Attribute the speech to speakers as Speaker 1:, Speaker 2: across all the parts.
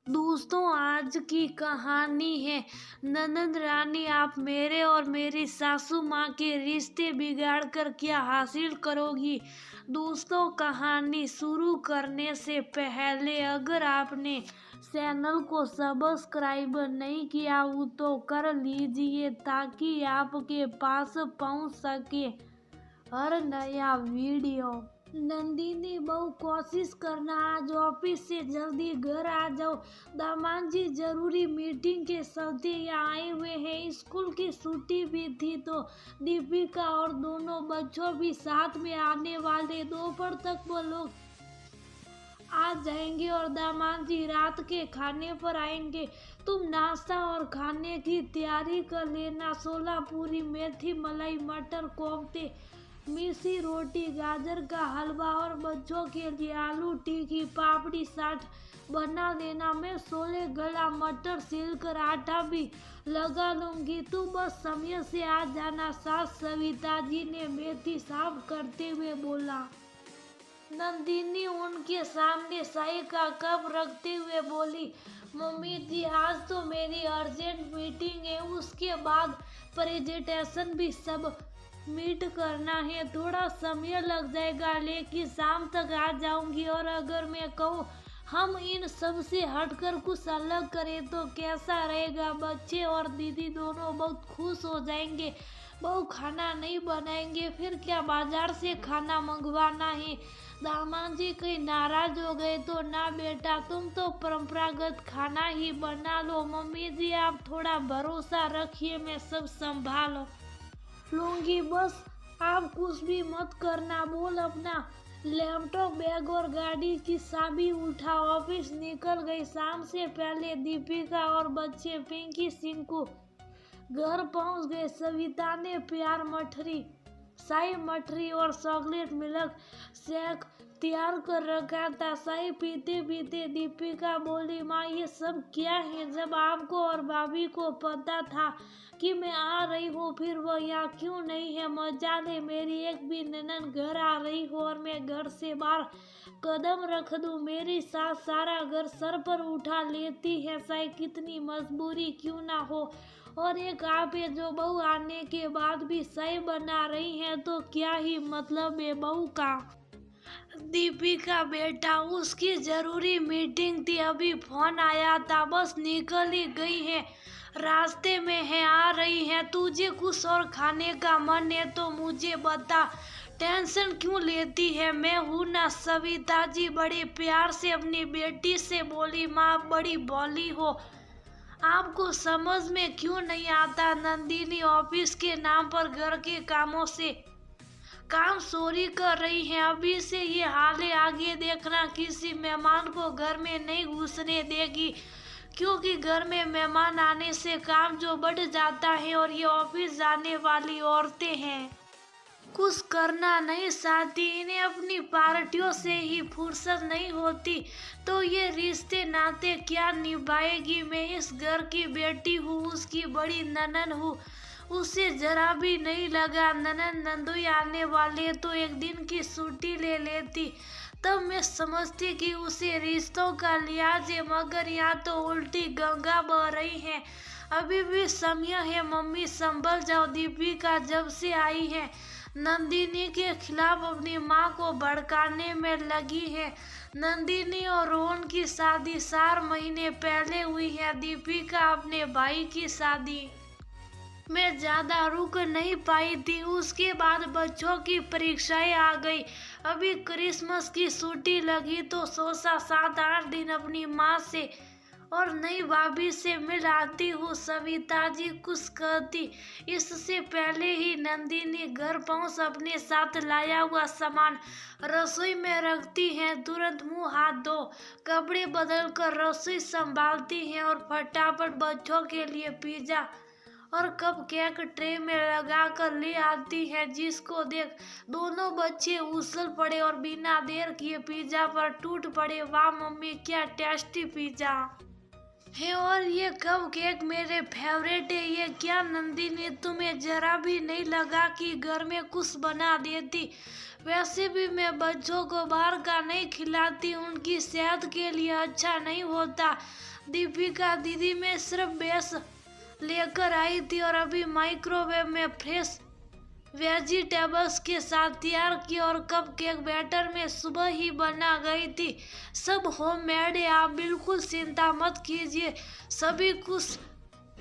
Speaker 1: दोस्तों, आज की कहानी है ननद रानी। आप मेरे और मेरी सासू माँ के रिश्ते बिगाड़ कर क्या हासिल करोगी। दोस्तों, कहानी शुरू करने से पहले अगर आपने चैनल को सब्सक्राइब नहीं किया हो तो कर लीजिए ताकि आपके पास पहुँच सके हर नया वीडियो। नंदिनी बहू, कोशिश करना आज ऑफिस से जल्दी घर आ जाओ। दामाद जी जरूरी मीटिंग के चलते यहाँ आए हुए हैं। स्कूल की छुट्टी भी थी तो दीपिका और दोनों बच्चों भी साथ में आने वाले। दोपहर तक वो लोग आ जाएंगे और दामाद जी रात के खाने पर आएंगे। तुम नाश्ता और खाने की तैयारी कर लेना। छोला पूरी, मेथी मलाई, मटर कोफ्ते, मिसी रोटी, गाजर का हलवा और बच्चों के लिए आलू टिक्की पापड़ी चाट बना लेना। मैं छोले गला मटर छिलकर आटा भी लगा लूंगी। तू बस समय से आ जाना। सास सविता जी ने मेथी साफ करते हुए बोला। नंदिनी उनके सामने चाय का कप रखते हुए बोली, मम्मी जी आज तो मेरी अर्जेंट मीटिंग है, उसके बाद प्रेजेंटेशन भी सब मीट करना है। थोड़ा समय लग जाएगा लेकिन शाम तक आ जाऊंगी। और अगर मैं कहूँ हम इन सब से हटकर कुछ अलग करें तो कैसा रहेगा। बच्चे और दीदी दोनों बहुत खुश हो जाएंगे। बहू खाना नहीं बनाएंगे फिर क्या, बाजार से खाना मंगवाना है। दामाद जी कहीं नाराज हो गए तो ना बेटा, तुम तो परंपरागत खाना ही बना लो। मम्मी जी आप थोड़ा भरोसा रखिए, मैं सब संभाल लूंगी। बस आप कुछ भी मत करना। बोल अपना लैपटॉप बैग और गाड़ी की चाबी उठा। ऑफिस निकल गई। शाम से पहले दीपिका और बच्चे पिंकी सिंह को घर पहुंच गए। सविता ने प्यार मठरी, शाही मठरी और चॉकलेट मिल्क शेक तैयार कर रखा था। चाय पीते पीते दीपिका बोली, माँ ये सब क्या है। जब आपको और भाभी को पता था कि मैं आ रही हूँ फिर वो यहाँ क्यों नहीं है। मजा ले, मेरी एक भी ननद घर आ रही हो और मैं घर से बाहर कदम रख दूं। मेरी सास सारा घर सर पर उठा लेती है, चाहे कितनी मजबूरी क्यों ना हो। और एक आप है जो बहू आने के बाद भी सही बना रही है, तो क्या ही मतलब है बहू का। दीपिका बेटा, उसकी जरूरी मीटिंग थी, अभी फोन आया था, बस निकल ही गई है, रास्ते में है, आ रही है। तुझे कुछ और खाने का मन है तो मुझे बता, टेंशन क्यों लेती है, मैं हूँ ना। सविता जी बड़े प्यार से अपनी बेटी से बोली। माँ बड़ी भोली हो, आपको समझ में क्यों नहीं आता। नंदिनी ऑफिस के नाम पर घर के कामों से काम चोरी कर रही है। अभी से ये हाल है, आगे देखना किसी मेहमान को घर में नहीं घुसने देगी, क्योंकि घर में मेहमान आने से काम जो बढ़ जाता है। और ये ऑफिस जाने वाली औरतें हैं, कुछ करना नहीं चाहती, इन्हें अपनी पार्टियों से ही फुर्सत नहीं होती, तो ये रिश्ते नाते क्या निभाएगी। मैं इस घर की बेटी हूँ, उसकी बड़ी ननद हूँ, उसे जरा भी नहीं लगा ननद नंदोई आने वाले तो एक दिन की छुट्टी ले लेती, तब मैं समझती कि उसे रिश्तों का लिहाज है। मगर यहाँ तो उल्टी गंगा बह रही है। अभी भी समय है, मम्मी संभल जाओ। दीपिका जब से आई है नंदिनी के खिलाफ अपनी माँ को भड़काने में लगी है। नंदिनी और रोहन की शादी 4 महीने पहले हुई है। दीपिका अपने भाई की शादी में ज्यादा रुक नहीं पाई थी, उसके बाद बच्चों की परीक्षाएं आ गई। अभी क्रिसमस की छुट्टी लगी तो सोचा 7-8 दिन अपनी माँ से और नई भाभी से मिल आती हूँ। सविता जी कुछ कहती इससे पहले ही नंदिनी घर पहुँच अपने साथ लाया हुआ सामान रसोई में रखती हैं। तुरंत मुंह हाथ धो कपड़े बदल कर रसोई संभालती हैं और फटाफट बच्चों के लिए पिज्जा और कप केक ट्रे में लगा कर ले आती है, जिसको देख दोनों बच्चे उछल पड़े और बिना देर किए पिज्जा पर टूट पड़े। वाह मम्मी, क्या टेस्टी पिज्जा है, और ये कप केक मेरे फेवरेट है। ये क्या नंदिनी, तुम्हें जरा भी नहीं लगा कि घर में कुछ बना देती। वैसे भी मैं बच्चों को बाहर का नहीं खिलाती, उनकी सेहत के लिए अच्छा नहीं होता। दीपिका दीदी मैं सिर्फ बेस लेकर आई थी और अभी माइक्रोवेव में फ्रेश वेजिटेबल्स के साथ तैयार की और कपकेक बैटर में सुबह ही बना गई थी। सब होममेड है, आप बिल्कुल चिंता मत कीजिए, सभी कुछ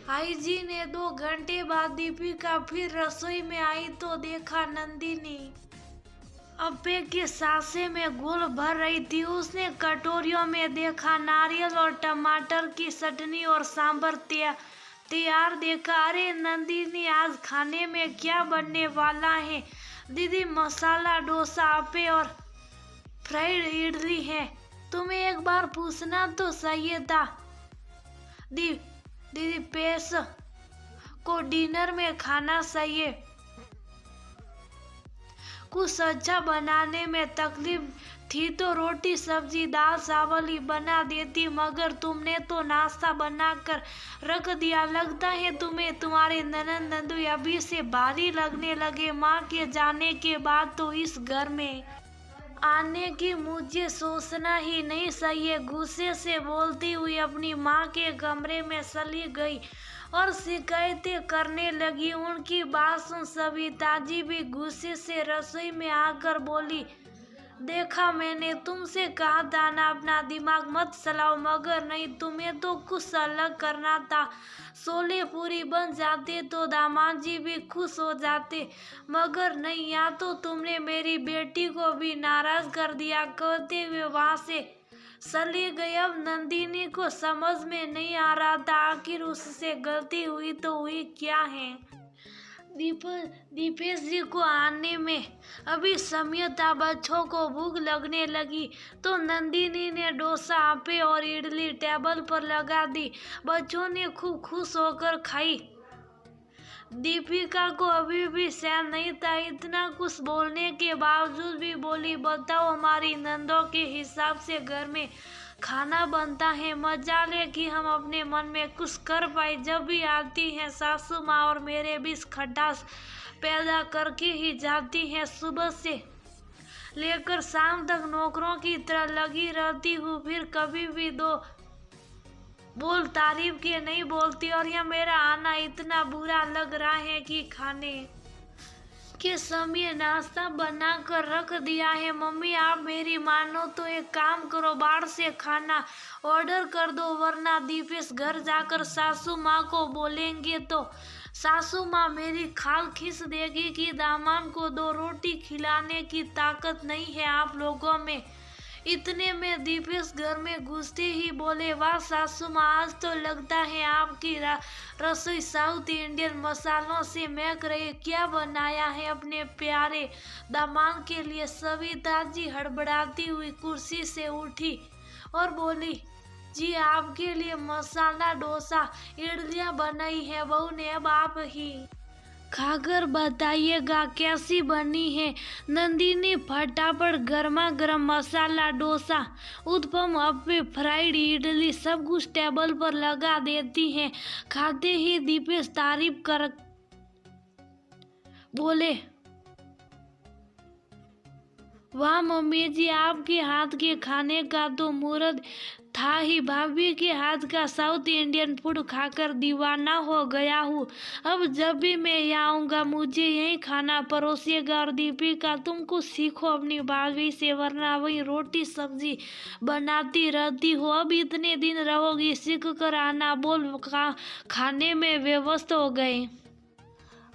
Speaker 1: हाइजीन है। 2 घंटे बाद दीपिका फिर रसोई में आई तो देखा नंदिनी अप्पे के सासे में घोल भर रही थी। उसने कटोरियों में देखा नारियल और टमाटर की चटनी और सांभर तैयार देखा। अरे नंदिनी, आज खाने में क्या बनने वाला है? दीदी मसाला डोसा, अप्पे और फ्राइड इडली है। तुम्हें एक बार पूछना तो सही था। दीदी पेश को डिनर में खाना चाहिए। कुछ अच्छा बनाने में तकलीफ थी तो रोटी सब्जी दाल चावल ही बना देती, मगर तुमने तो नाश्ता बनाकर रख दिया। लगता है तुम्हें तुम्हारे ननद नंदू अभी से भारी लगने लगे। माँ के जाने के बाद तो इस घर में आने की मुझे सोचना ही नहीं चाहिए। गुस्से से बोलती हुई अपनी माँ के कमरे में चली गई और शिकायतें करने लगी। उनकी बात सुन सविता जी भी गुस्से से रसोई में आकर बोली, देखा मैंने तुमसे कहा था ना अपना दिमाग मत चलाओ, मगर नहीं, तुम्हें तो कुछ अलग करना था। छोले पूरी बन जाते तो दामाद जी भी खुश हो जाते, मगर नहीं, यहाँ तो तुमने मेरी बेटी को भी नाराज कर दिया। कहते हुए वहां से चली गई। अब नंदिनी को समझ में नहीं आ रहा था आखिर उससे गलती हुई तो हुई क्या है। दीपेश जी को आने में अभी समय था। बच्चों को भूख लगने लगी तो नंदिनी ने डोसा अप्पे और इडली टेबल पर लगा दी। बच्चों ने खूब खुश होकर खाई। दीपिका को अभी भी सहन नहीं था। इतना कुछ बोलने के बावजूद भी बोली, बताओ हमारी नंदों के हिसाब से घर में खाना बनता है। मजाल है कि हम अपने मन में कुछ कर पाए। जब भी आती हैं सासू माँ और मेरे बीच खटास पैदा करके ही जाती हैं। सुबह से लेकर शाम तक नौकरों की तरह लगी रहती हूँ, फिर कभी भी 2 बोल तारीफ के नहीं बोलती। और यह मेरा आना इतना बुरा लग रहा है कि खाने के समय नाश्ता बना कर रख दिया है। मम्मी आप मेरी मानो तो एक काम करो, बाहर से खाना ऑर्डर कर दो, वरना दीपेश घर जाकर सासू माँ को बोलेंगे तो सासू माँ मेरी खाल खींच देगी कि दामाद को 2 रोटी खिलाने की ताकत नहीं है आप लोगों में। इतने में दीपेश घर में घुसते ही बोले, वाह सासू माँ, आज तो लगता है आपकी रसोई साउथ इंडियन मसालों से महक रही। क्या बनाया है अपने प्यारे दामाद के लिए? सविता जी हड़बड़ाती हुई कुर्सी से उठी और बोली, जी आपके लिए मसाला डोसा इडलियाँ बनाई है बहू ने, अब आप ही खाकर बताइएगा कैसी बनी है। नंदिनी फटाफट गर्मा गर्म मसाला डोसा उत्पम अप्पे फ्राइड इडली सब कुछ टेबल पर लगा देती हैं। खाते ही दीपेश तारीफ कर बोले, वाह मम्मी जी, आपके हाथ के खाने का तो मुहूर्त था ही। भाभी के हाथ का साउथ इंडियन फूड खाकर दीवाना हो गया हूँ। अब जब भी मैं यहाँ आऊँगा मुझे यही खाना परोसिएगा। और दीपिका तुम कुछ सीखो अपनी भाभी से, वरना वही रोटी सब्जी बनाती रहती हो। अब इतने दिन रहोगी, सीख कर आना। बोल खाने में व्यस्त हो गए।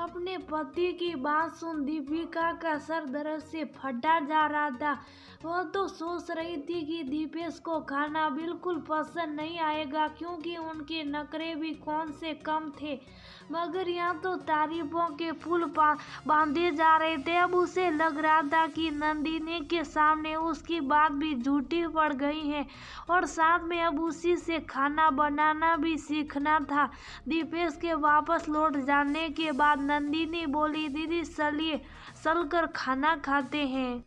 Speaker 1: अपने पति की बात सुन दीपिका का सर दर्द से फटा जा रहा था। वह तो सोच रही थी कि दीपेश को खाना बिल्कुल पसंद नहीं आएगा, क्योंकि उनके नखरे भी कौन से कम थे, मगर यहाँ तो तारीफों के फूल बांधे जा रहे थे। अब उसे लग रहा था कि नंदिनी के सामने उसकी बात भी झूठी पड़ गई है और साथ में अब उसी से खाना बनाना भी सीखना था। दीपेश के वापस लौट जाने के बाद नंदिनी बोली, दीदी चलिए चलकर खाना खाते हैं।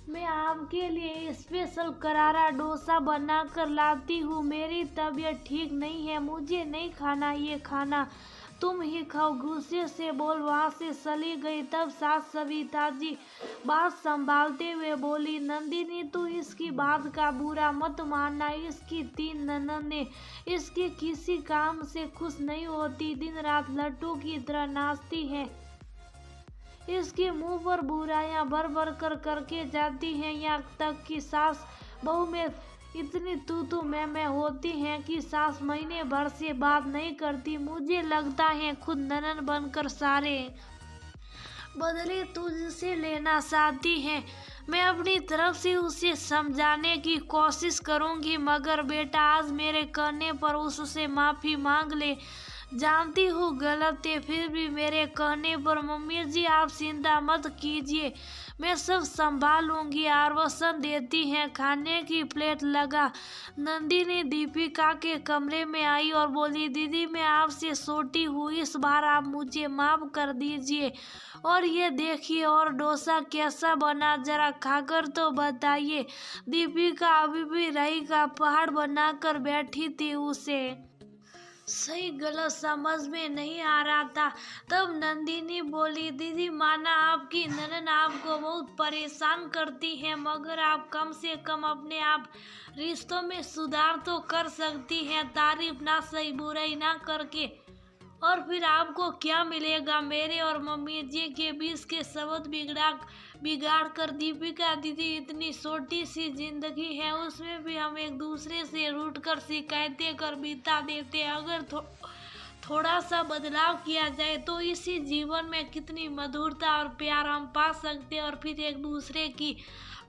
Speaker 1: मैं आपके लिए स्पेशल करारा डोसा बनाकर लाती हूँ। मेरी तबीयत ठीक नहीं है, मुझे नहीं खाना ये खाना। तुम ही खाओ, गुस्से से बोल वहां से चली गई। तब सास सविता जी बात संभालते हुए बोली, नंदिनी तू इसकी बात का बुरा मत मानना। इसकी 3 ननदें इसके किसी काम से खुश नहीं होती, दिन रात लट्टू की तरह नाचती है। इसके मुंह पर बुराइयां भर भर कर करके जाती हैं, यहाँ तक कि सास बहू में इतनी तू मैं होती हैं कि सास महीने भर से बात नहीं करती। मुझे लगता है खुद ननद बनकर सारे बदले तुझसे लेना चाहती है। मैं अपनी तरफ से उसे समझाने की कोशिश करूंगी, मगर बेटा आज मेरे कहने पर उससे माफी मांग ले। जानती हूँ गलत है, फिर भी मेरे कहने पर मम्मी जी आप चिंता मत कीजिए, मैं सब संभाल लूंगी। आश्वासन देती हैं। खाने की प्लेट लगा नंदिनी दीपिका के कमरे में आई और बोली, दीदी मैं आपसे छोटी हूँ, इस बार आप मुझे माफ कर दीजिए। और ये देखिए और डोसा कैसा बना, जरा खाकर तो बताइए। दीपिका अभी भी राई का पहाड़ बनाकर बैठी थी, उसे सही गलत समझ में नहीं आ रहा था। तब नंदिनी बोली, दीदी माना आपकी ननद आपको बहुत परेशान करती है, मगर आप कम से कम अपने आप रिश्तों में सुधार तो कर सकती हैं, तारीफ ना सही बुराई ना करके। और फिर आपको क्या मिलेगा, मेरे और मम्मी जी के बीच के सबूत बिगाड़ कर। दीपिका दीदी इतनी छोटी सी जिंदगी है, उसमें भी हम एक दूसरे से रूठ कर शिकायतें कर बिता देते हैं। अगर थोड़ा सा बदलाव किया जाए तो इसी जीवन में कितनी मधुरता और प्यार हम पा सकते हैं, और फिर एक दूसरे की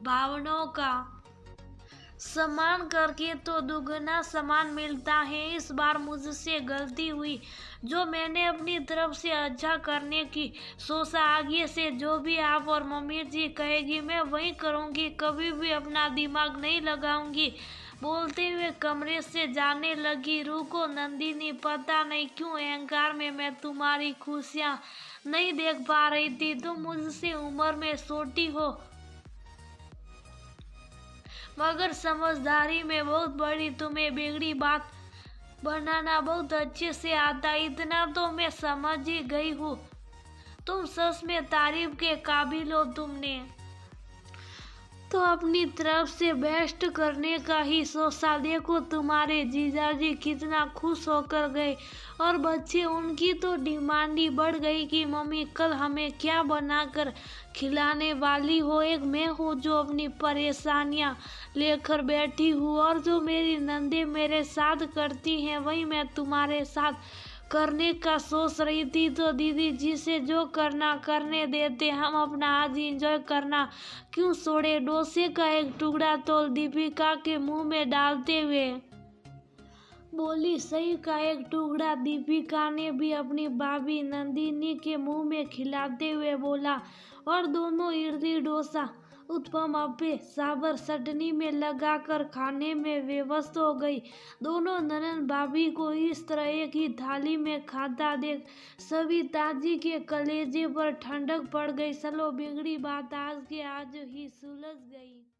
Speaker 1: भावनाओं का सम्मान करके तो दुगना सम्मान मिलता है। इस बार मुझसे गलती हुई, जो मैंने अपनी तरफ से अच्छा करने की सोचा। आगे से जो भी आप और मम्मी जी कहेगी मैं वही करूँगी, कभी भी अपना दिमाग नहीं लगाऊंगी। बोलते हुए कमरे से जाने लगी। रुको नंदिनी, पता नहीं क्यों अहंकार में मैं तुम्हारी खुशियाँ नहीं देख पा रही थी। तुम मुझसे उम्र में छोटी हो, मगर समझदारी में बहुत बड़ी। तुम्हें बिगड़ी बात बनाना बहुत अच्छे से आता, इतना तो मैं समझ ही गई हूँ। तुम सच में तारीफ के काबिल हो। तुमने तो अपनी तरफ से बेस्ट करने का ही सोचा। देखो तुम्हारे जीजाजी कितना खुश होकर गए, और बच्चे उनकी तो डिमांड ही बढ़ गई कि मम्मी कल हमें क्या बनाकर खिलाने वाली हो। एक मैं हूँ जो अपनी परेशानियाँ लेकर बैठी हूँ, और जो मेरी नंदे मेरे साथ करती हैं वही मैं तुम्हारे साथ करने का सोच रही थी। तो दीदी जी से जो करना करने देते, हम अपना आज एंजॉय करना क्यों छोड़े। डोसे का एक टुकड़ा तोल दीपिका के मुंह में डालते हुए बोली, सही का एक टुकड़ा। दीपिका ने भी अपनी भाभी नंदिनी के मुंह में खिलाते हुए बोला, और दोनों इडली डोसा उत्पम अप्पे सांभर चटनी में लगाकर खाने में व्यस्त हो गई। दोनों ननद भाभी को इस तरह एक ही थाली में खाता देख सविता जी के कलेजे पर ठंडक पड़ गई। चलो बिगड़ी बात आज के आज ही सुलझ गई।